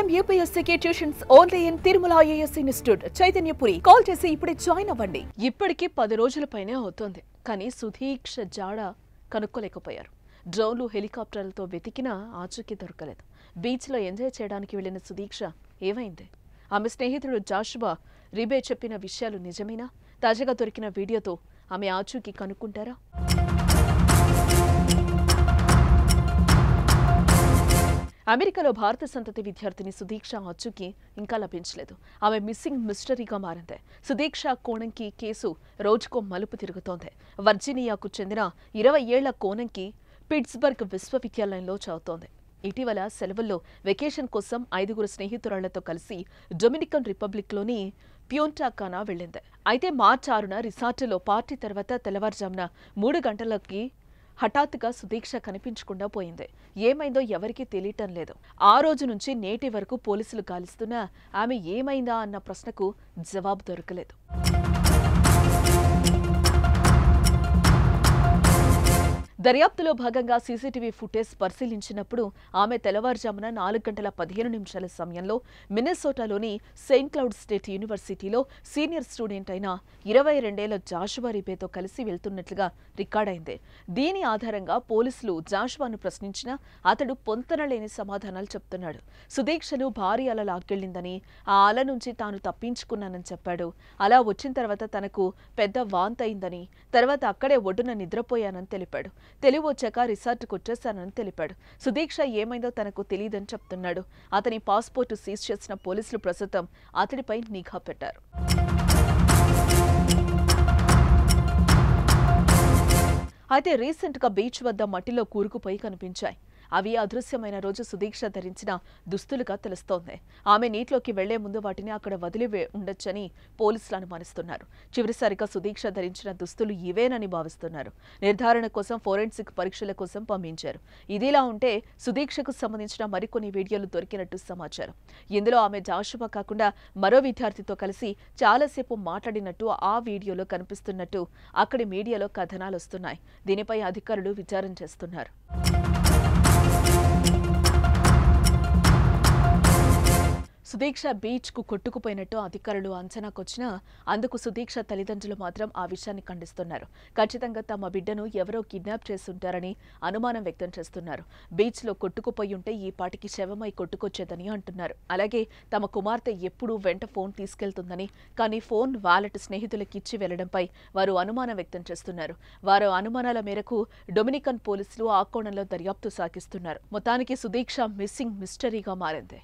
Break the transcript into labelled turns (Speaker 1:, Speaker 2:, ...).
Speaker 1: IIM UPSC tuitions only in Tirumala IAS institute Chaitanyapuri. Call చేసి ఇప్పుడే join అవ్వండి. ఇప్పటికి 10 రోజుల పైనే అవుతోంది. కానీ సుధీక్ష జాడ కనుక్కోలేకపోయారు. డ్రోన్లు హెలికాప్టర్లతో వెతికినా ఆచూకీ దొరకలేదు. బీచ్లో ఎంజాయ్ చేయడానికి వెళ్లిన సుధీక్ష ఏమైంది? ఆమె స్నేహితుడు జాషువా రిబే చెప్పిన విషయాలు నిజమేనా? తాజాగా దొరికిన వీడియోతో ఆమె ఆచూకీ కనుక్కుంటారా? అమెరికాలో భారత సంతతి విద్యార్థిని సుధీక్ష ఆచూకీ ఇంకా లభించలేదు. ఆమె మిస్సింగ్ మిస్టరీగా మారింది. సుధీక్ష కోణంకి కేసు రోజుకో మలుపు తిరుగుతోంది. వర్జీనియాకు చెందిన 20 ఏళ్ల కోణంకి పిట్స్బర్గ్ విశ్వవిద్యాలయంలో చదువుతోంది. ఇటీవల సెలవుల్లో వెకేషన్ కోసం 5 స్నేహితురాళ్లతో కలిసి డొమినికన్ రిపబ్లిక్లోని ప్యూంటా కానా వెళ్లింది. అయితే మార్చి 6న రిసార్టులో పార్టీ తర్వాత తెల్లవారుజామున 3 గంటలకి హఠాత్తుగా సుధీక్ష కనిపించకుండా పోయింది. ఏమైందో ఎవరికీ తెలియటం లేదు. ఆ రోజు నుంచి నేటి వరకు పోలీసులు గాలిస్తున్నా ఆమె ఏమైందా అన్న ప్రశ్నకు జవాబు దొరకలేదు. దర్యాప్తులో భాగంగా సీసీటీవీ ఫుటేజ్ పరిశీలించినప్పుడు ఆమె తెల్లవారుజామున 4:15 సమయంలో మిన్నెసోటాలోని సెయింట్ క్లౌడ్ స్టేట్ యూనివర్సిటీలో సీనియర్ స్టూడెంట్ అయిన 22 ఏళ్ల జాషువా రిబేతో కలిసి వెళ్తున్నట్లుగా రికార్డైంది. దీని ఆధారంగా పోలీసులు జాషువాను ప్రశ్నించినా అతడు పొంతనలేని సమాధానాలు చెప్తున్నాడు. సుధీక్షను భారీ అల లాక్కెళ్లిందని, ఆ అల నుంచి తాను తప్పించుకున్నానని చెప్పాడు. అలా వచ్చిన తర్వాత తనకు పెద్ద వాంతయిందని, తర్వాత అక్కడే ఒడ్డున నిద్రపోయానని తెలిపాడు. తెలివి వచ్చాక రిసార్టుకు వచ్చేశానని తెలిపాడు. సుధీక్ష ఏమైందో తనకు తెలియదని చెప్తున్నాడు. అతని పాస్పోర్టు సీజ్ చేసిన పోలీసులు ప్రస్తుతం అతడిపై నిఘా పెట్టారు. అయితే రీసెంట్గా బీచ్ వద్ద మట్టిలో కూరుకుపోయి కనిపించాయి. అవి అదృశ్యమైన రోజు సుధీక్ష ధరించిన దుస్తులుగా తెలుస్తోంది. ఆమె నీటిలోకి వెళ్లే ముందు వాటిని అక్కడ వదిలి ఉండొచ్చని పోలీసులు అనుమానిస్తున్నారు. చివరిసారిగా సుధీక్ష ధరించిన దుస్తులు ఇవేనని భావిస్తున్నారు. నిర్ధారణ కోసం ఫోరెన్సిక్ పరీక్షల కోసం పంపించారు. ఇదిలా ఉంటే సుధీక్షకు సంబంధించిన మరికొన్ని వీడియోలు దొరికినట్టు సమాచారం. ఇందులో ఆమె జాషువా కాకుండా మరో విద్యార్థితో కలిసి చాలాసేపు మాట్లాడినట్టు ఆ వీడియోలో కనిపిస్తున్నట్టు అక్కడి మీడియాలో కథనాలు వస్తున్నాయి. దీనిపై అధికారులు విచారణ చేస్తున్నారు. సుధీక్ష బీచ్కు కొట్టుకుపోయినట్టు అధికారులు అంచనాకొచ్చినా అందుకు సుధీక్ష తల్లిదండ్రులు మాత్రం ఆ విషయాన్ని ఖండిస్తున్నారు. ఖచ్చితంగా తమ బిడ్డను ఎవరో కిడ్నాప్ చేస్తుంటారని అనుమానం వ్యక్తం చేస్తున్నారు. బీచ్లో కొట్టుకుపోయి ఉంటే ఈ పాటికి శవమై కొట్టుకొచ్చేదని అంటున్నారు. అలాగే తమ కుమార్తె ఎప్పుడూ వెంట ఫోన్ తీసుకెళ్తుందని, కానీ ఫోన్ వాలెట్ స్నేహితులకిచ్చి వెళ్లడంపై వారు అనుమానం వ్యక్తం చేస్తున్నారు. వారు అనుమానాల మేరకు డొమినికన్ పోలీసులు ఆ కోణంలో దర్యాప్తు సాగిస్తున్నారు. మొత్తానికి సుధీక్ష మిస్సింగ్ మిస్టరీగా మారింది.